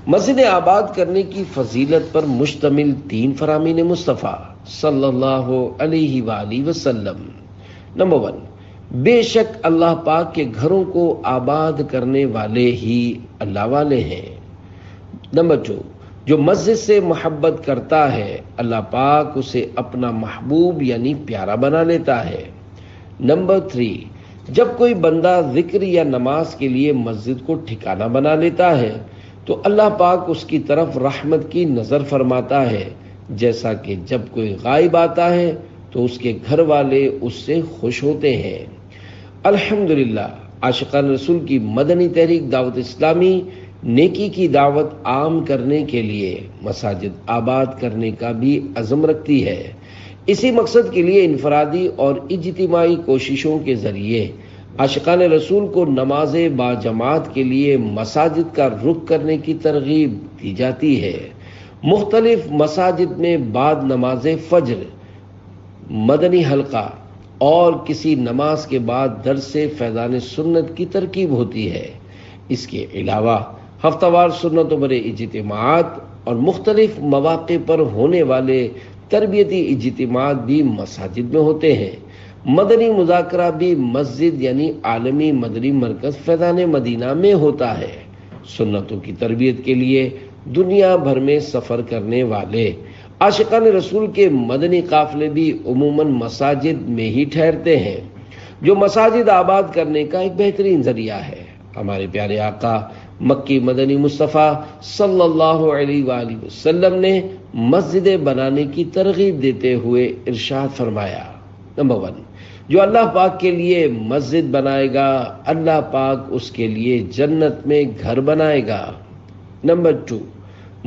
Speaker 1: مسجدیں آباد کرنے کی فضیلت پر مشتمل 3 فرامین مصطفیٰ صلی اللہ علیہ وآلہ وسلم۔ نمبر 1، بے شک اللہ پاک کے گھروں کو آباد کرنے والے ہی اللہ والے ہیں۔ نمبر 2، جو مسجد سے محبت کرتا ہے اللہ پاک اسے اپنا محبوب یعنی پیارا بنا لیتا ہے۔ نمبر 3، جب کوئی بندہ ذکر یا نماز کے لیے مسجد کو ٹھکانہ بنا لیتا ہے تو اللہ پاک اس کی طرف رحمت کی نظر فرماتا ہے، جیسا کہ جب کوئی غائب آتا ہے تو اس کے گھر والے اس سے خوش ہوتے ہیں۔ الحمدللہ، عاشقان رسول کی مدنی تحریک دعوت اسلامی نیکی کی دعوت عام کرنے کے لیے مساجد آباد کرنے کا بھی عزم رکھتی ہے۔ اسی مقصد کے لیے انفرادی اور اجتماعی کوششوں کے ذریعے عاشقان رسول کو نماز باجماعت کے لیے مساجد کا رخ کرنے کی ترغیب دی جاتی ہے۔ مختلف مساجد میں بعد نماز فجر مدنی حلقہ اور کسی نماز کے بعد درس فیضان سنت کی ترکیب ہوتی ہے۔ اس کے علاوہ ہفتہ وار سنتوں پر اجتماعات اور مختلف مواقع پر ہونے والے تربیتی اجتماعات بھی مساجد میں ہوتے ہیں۔ مدنی مذاکرہ بھی مسجد یعنی عالمی مدنی مرکز فیضان مدینہ میں ہوتا ہے۔ سنتوں کی تربیت کے لیے دنیا بھر میں سفر کرنے والے عاشقان رسول کے مدنی قافلے بھی عموماً مساجد میں ہی ٹھہرتے ہیں، جو مساجد آباد کرنے کا ایک بہترین ذریعہ ہے۔ ہمارے پیارے آقا مکی مدنی مصطفیٰ صلی اللہ علیہ وآلہ وسلم نے مسجدیں بنانے کی ترغیب دیتے ہوئے ارشاد فرمایا: نمبر 1، جو اللہ پاک کے لیے مسجد بنائے گا اللہ پاک اس کے لیے جنت میں گھر بنائے گا۔ نمبر 2،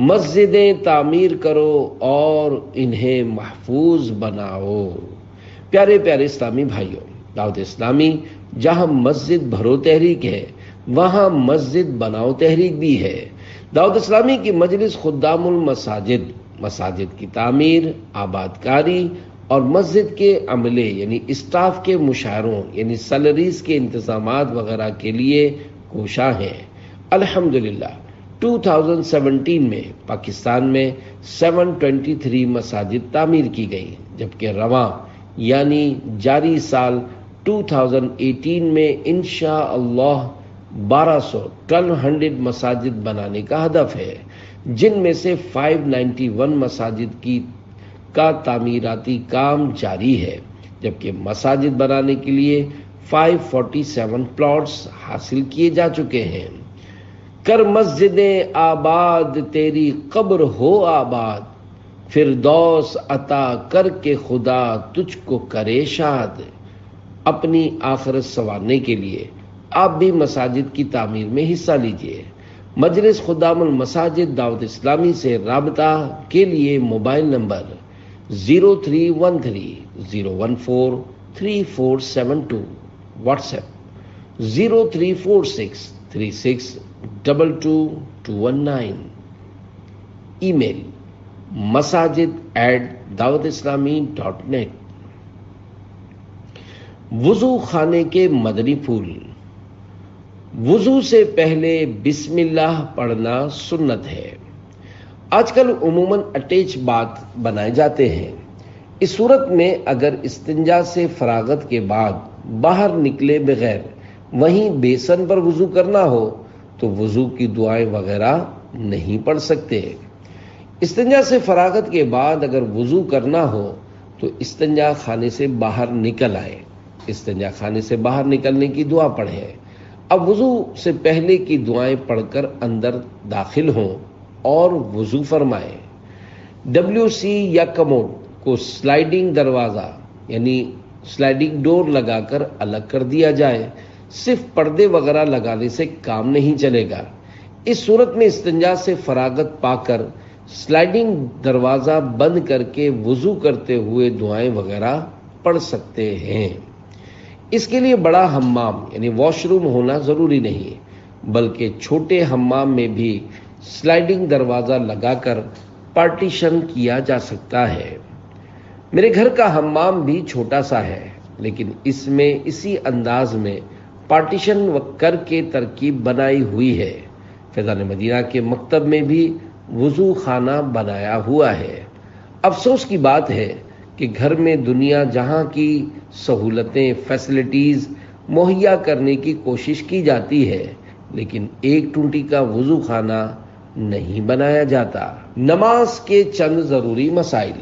Speaker 1: مسجدیں تعمیر کرو اور انہیں محفوظ بناؤ۔ پیارے پیارے اسلامی بھائیوں، دعوت اسلامی جہاں مسجد بھرو تحریک ہے وہاں مسجد بناؤ تحریک بھی ہے۔ دعوت اسلامی کی مجلس خدام المساجد مساجد کی تعمیر، آبادکاری اور مسجد کے عملے یعنی اسٹاف کے مشاوروں یعنی سیلریز کے انتظامات وغیرہ کے لیے کوشاں ہیں۔ الحمدللہ 2017 میں پاکستان میں 723 مساجد تعمیر کی گئی، جبکہ رواں یعنی جاری سال 2018 میں انشاءاللہ 1200 مساجد بنانے کا ہدف ہے، جن میں سے 591 مساجد کا تعمیراتی کام جاری ہے، جبکہ مساجد بنانے کے لیے 547 پلاٹس حاصل کیے جا چکے ہیں۔ کر مسجدیں آباد تیری قبر ہو آباد، فردوس عطا کر کے خدا تجھ کو کرے شاد۔ اپنی آخرت سنوارنے کے لیے آپ بھی مساجد کی تعمیر میں حصہ لیجیے۔ مجلس خدام المساجد دعوت اسلامی سے رابطہ کے لیے mobile number 0313 0143472, WhatsApp 03463622219, email masajid@dawatislami.net. وضو خانے کے مدنی پھول. وضو سے پہلے بسم اللہ پڑھنا سنت ہے. آج کل عموماً اٹیچ بات بنائے جاتے ہیں. اس صورت میں اگر استنجا سے فراغت کے بعد باہر نکلے بغیر وہیں بیسن پر وضو کرنا ہو تو وضو کی دعائیں وغیرہ نہیں پڑھ سکتے. استنجا سے فراغت کے بعد اگر وضو کرنا ہو تو استنجا خانے سے باہر نکل آئے. استنجا خانے سے باہر نکلنے کی دعا پڑھیں. اب وضو سے پہلے کی دعائیں پڑھ کر اندر داخل ہوں اور وضو فرمائیں. WC یا کموڈ کو سلائیڈنگ دروازہ یعنی سلائیڈنگ ڈور لگا کر الگ کر دیا جائے. صرف پردے وغیرہ لگانے سے کام نہیں چلے گا. اس صورت میں استنجا سے فراغت پا کر سلائیڈنگ دروازہ بند کر کے وضو کرتے ہوئے دعائیں وغیرہ پڑھ سکتے ہیں. اس کے لیے بڑا حمام یعنی واش روم ہونا ضروری نہیں، بلکہ چھوٹے حمام میں بھی سلائیڈنگ دروازہ لگا کر پارٹیشن کیا جا سکتا ہے. میرے گھر کا حمام بھی چھوٹا سا ہے، لیکن اس میں اسی انداز میں پارٹیشن کر کے ترکیب بنائی ہوئی ہے. فیضان مدینہ کے مکتب میں بھی وضو خانہ بنایا ہوا ہے. افسوس کی بات ہے کہ گھر میں دنیا جہاں کی سہولتیں فیسلٹیز مہیا کرنے کی کوشش کی جاتی ہے، لیکن ایک ٹوٹی کا وضو خانہ نہیں بنایا جاتا. نماز کے چند ضروری مسائل.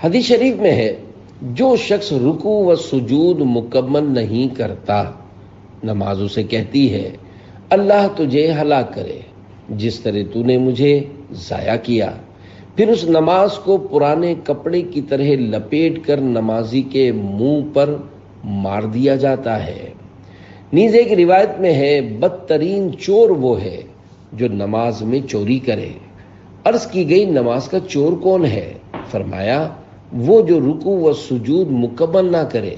Speaker 1: حدیث شریف میں ہے، جو شخص رکوع و سجود مکمل نہیں کرتا، نماز اسے کہتی ہے اللہ تجھے ہلاک کرے جس طرح تو نے مجھے ضائع کیا. پھر اس نماز کو پرانے کپڑے کی طرح لپیٹ کر نمازی کے منہ پر مار دیا جاتا ہے. نیز ایک روایت میں ہے بدترین چور وہ ہے جو نماز میں چوری کرے. عرض کی گئی نماز کا چور کون ہے؟ فرمایا وہ جو رکوع و سجود مکمل نہ کرے.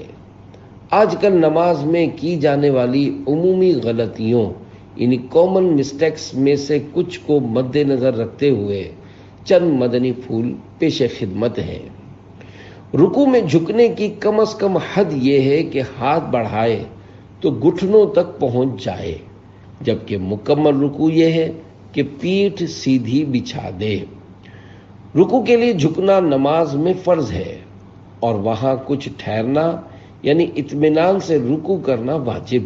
Speaker 1: آج کل نماز میں کی جانے والی عمومی غلطیوں یعنی کامن مسٹیکس میں سے کچھ کو مد نظر رکھتے ہوئے چند مدنی پھول پیش خدمت ہیں. رکوع میں جھکنے کی کم از کم حد یہ ہے کہ ہاتھ بڑھائے تو گھٹنوں تک پہنچ جائے، جبکہ مکمل رکوع یہ ہے کہ پیٹھ سیدھی بچھا دے. رکوع کے لیے جھکنا نماز میں فرض ہے اور وہاں کچھ ٹھہرنا یعنی اطمینان سے رکوع کرنا واجب.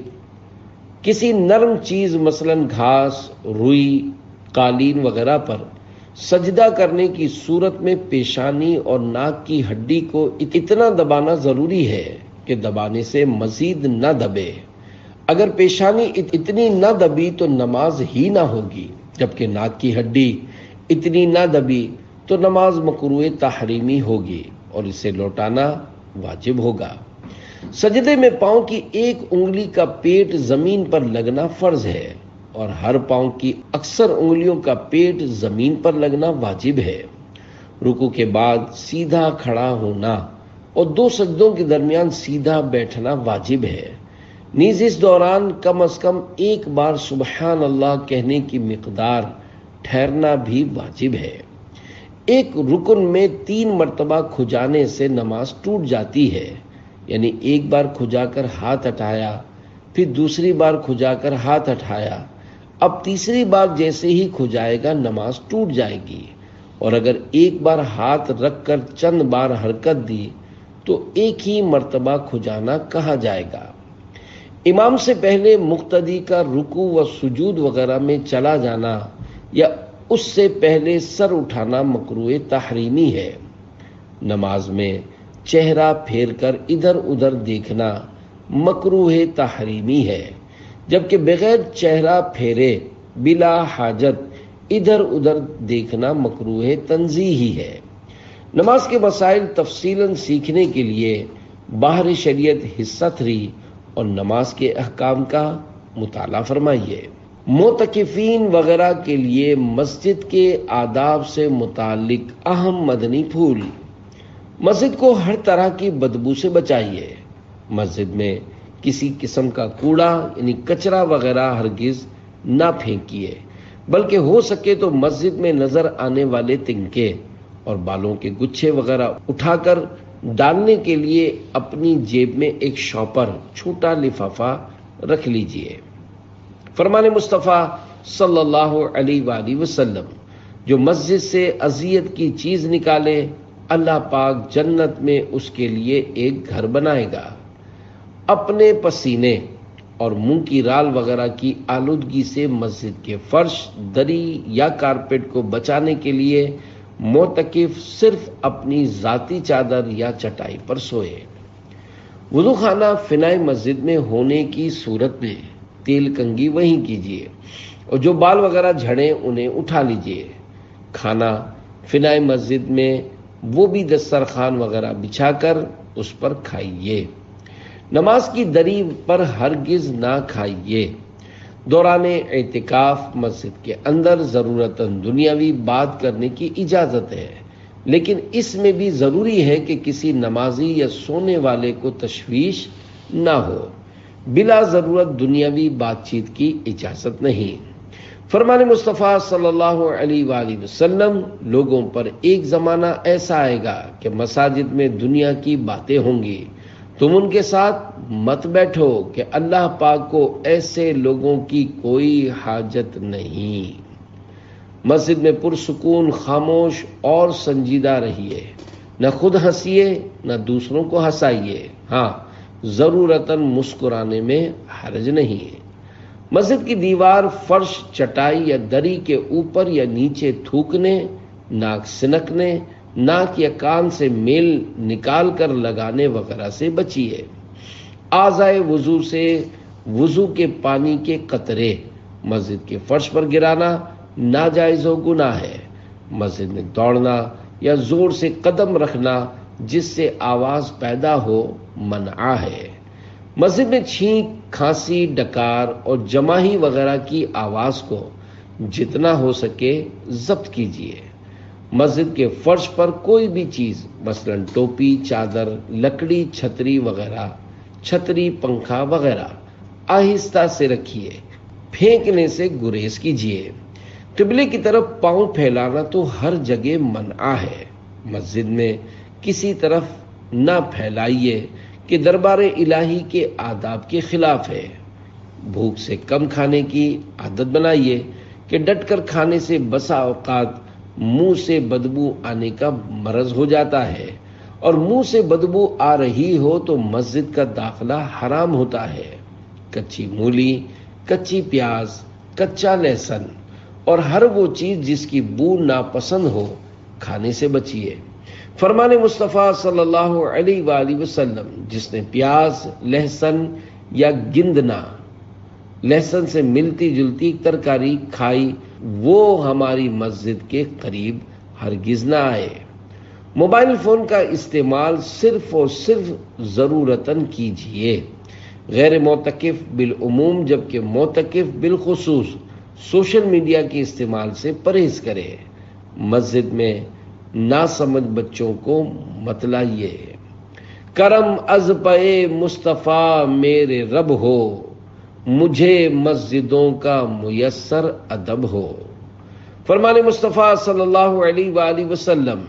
Speaker 1: کسی نرم چیز مثلا گھاس، روئی، قالین وغیرہ پر سجدہ کرنے کی صورت میں پیشانی اور ناک کی ہڈی کو اتنا دبانا ضروری ہے کہ دبانے سے مزید نہ دبے. اگر پیشانی اتنی نہ دبی تو نماز ہی نہ ہوگی، جبکہ ناک کی ہڈی اتنی نہ دبی تو نماز مکروہ تحریمی ہوگی اور اسے لوٹانا واجب ہوگا. سجدے میں پاؤں کی ایک انگلی کا پیٹ زمین پر لگنا فرض ہے اور ہر پاؤں کی اکثر انگلیوں کا پیٹ زمین پر لگنا واجب ہے. رکوع کے بعد سیدھا کھڑا ہونا اور دو سجدوں کے درمیان سیدھا بیٹھنا واجب ہے. نیز اس دوران کم از کم ایک بار سبحان اللہ کہنے کی مقدار ٹھہرنا بھی واجب ہے. ایک رکن میں 3 مرتبہ کھجانے سے نماز ٹوٹ جاتی ہے، یعنی ایک بار کھجا کر ہاتھ ہٹایا، پھر دوسری بار کھجا کر ہاتھ ہٹایا، اب تیسری بار جیسے ہی کھجائے گا نماز ٹوٹ جائے گی. اور اگر ایک بار ہاتھ رکھ کر چند بار حرکت دی تو ایک ہی مرتبہ کھجانا کہا جائے گا. امام سے پہلے مقتدی کا رکوع و سجود وغیرہ میں چلا جانا یا اس سے پہلے سر اٹھانا مکروہ تحریمی ہے. نماز میں چہرہ پھیر کر ادھر ادھر دیکھنا مکروہ تحریمی ہے، جبکہ بغیر چہرہ پھیرے بلا حاجت ادھر ادھر دیکھنا مکروہ تنزیہی ہے. نماز کے مسائل تفصیلاً سیکھنے کے لیے بحر شریعت حصہ 3 اور نماز کے احکام کا مطالعہ فرمائیے. معتکفین وغیرہ کے لیے مسجد کے آداب سے متعلق اہم مدنی پھول. مسجد کو ہر طرح کی بدبو سے بچائیے۔ مسجد میں کسی قسم کا کوڑا یعنی کچرا وغیرہ ہرگز نہ پھینکیے، بلکہ ہو سکے تو مسجد میں نظر آنے والے تنکے اور بالوں کے گچھے وغیرہ اٹھا کر ڈالنے کے لیے اپنی جیب میں ایک شاپر چھوٹا لفافہ رکھ لیجئے۔ فرمان مصطفیٰ صلی اللہ علیہ وآلہ وسلم، جو مسجد سے اذیت کی چیز نکالے اللہ پاک جنت میں اس کے لیے ایک گھر بنائے گا۔ اپنے پسینے اور منہ کی رال وغیرہ کی آلودگی سے مسجد کے فرش، دری یا کارپیٹ کو بچانے کے لیے معتکف صرف اپنی ذاتی چادر یا چٹائی پر سوئے۔ وضو خانہ فنائے مسجد میں ہونے کی صورت میں تیل کنگھی وہیں کیجیے اور جو بال وغیرہ جھڑیں انہیں اٹھا لیجیے۔ کھانا فنائے مسجد میں وہ بھی دسترخوان وغیرہ بچھا کر اس پر کھائیے۔ نماز کی دری پر ہرگز نہ کھائیے۔ دوران اعتکاف مسجد کے اندر ضرورتاً دنیاوی بات کرنے کی اجازت ہے، لیکن اس میں بھی ضروری ہے کہ کسی نمازی یا سونے والے کو تشویش نہ ہو۔ بلا ضرورت دنیاوی بات چیت کی اجازت نہیں۔ فرمان مصطفیٰ صلی اللہ علیہ وآلہ وسلم، لوگوں پر ایک زمانہ ایسا آئے گا کہ مساجد میں دنیا کی باتیں ہوں گی، تم ان کے ساتھ مت بیٹھو کہ اللہ پاک کو ایسے لوگوں کی کوئی حاجت نہیں۔ مسجد میں پرسکون، خاموش اور سنجیدہ رہیے، نہ خود ہنسیے نہ دوسروں کو ہنسائیے۔ ہاں، ضرورتاً مسکرانے میں حرج نہیں۔ مسجد کی دیوار، فرش، چٹائی یا دری کے اوپر یا نیچے تھوکنے، ناک سنکنے، ناک یا کان سے میل نکال کر لگانے وغیرہ سے بچیے۔ اعضائے وضو سے وضو کے پانی کے قطرے مسجد کے فرش پر گرانا ناجائز و گناہ ہے۔ مسجد میں دوڑنا یا زور سے قدم رکھنا جس سے آواز پیدا ہو منع ہے۔ مسجد میں چھینک، کھانسی، ڈکار اور جماہی وغیرہ کی آواز کو جتنا ہو سکے ضبط کیجیے۔ مسجد کے فرش پر کوئی بھی چیز مثلا ٹوپی، چادر، لکڑی، چھتری وغیرہ، چھتری، پنکھا وغیرہ آہستہ سے رکھیے، پھینکنے سے گریز کیجیے۔ قبلے کی طرف پاؤں پھیلانا تو ہر جگہ منع ہے۔ مسجد میں کسی طرف نہ پھیلائیے کہ دربار الہی کے آداب کے خلاف ہے۔ بھوک سے کم کھانے کی عادت بنائیے کہ ڈٹ کر کھانے سے بسا اوقات منہ سے بدبو آنے کا مرض ہو جاتا ہے، اور منہ سے بدبو آ رہی ہو تو مسجد کا داخلہ حرام ہوتا ہے۔ کچی مولی، کچی پیاز، کچا لہسن اور ہر وہ چیز جس کی بو ناپسند ہو کھانے سے بچیے۔ فرمان مصطفیٰ صلی اللہ علیہ وآلہ وسلم، جس نے پیاز، لہسن یا گندنا، لہسن سے ملتی جلتی ترکاری کھائی، وہ ہماری مسجد کے قریب ہرگز نہ آئے۔ موبائل فون کا استعمال صرف اور صرف ضرورتاً کیجیے۔ غیر معتکف بالعموم جبکہ معتکف بالخصوص سوشل میڈیا کے استعمال سے پرہیز کرے۔ مسجد میں ناسمجھ بچوں کو مت لائیے۔ کرم از پے مصطفیٰ میرے رب ہو، مجھے مسجدوں کا میسر ادب ہو۔ فرمان مصطفیٰ صلی اللہ علیہ وآلہ وسلم،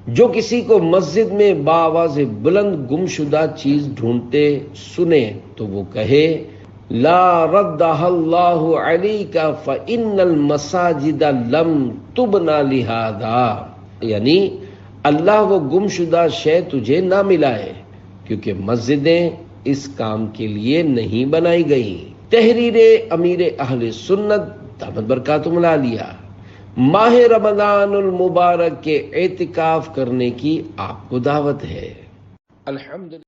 Speaker 1: جو کسی کو مسجد میں بآواز بلند گمشدہ چیز ڈھونڈتے سنے تو وہ کہے لا ردہ اللہ علیک فإن المساجد لم تبنى لہذا، یعنی اللہ وہ گمشدہ شے تجھے نہ ملائے، کیونکہ مسجدیں اس کام کے لیے نہیں بنائی گئیں۔ تحریر امیر اہل سنت دامت برکاتہم العالیہ۔ ماہ رمضان المبارک کے اعتکاف کرنے کی آپ کو دعوت ہے۔ الحمدللہ۔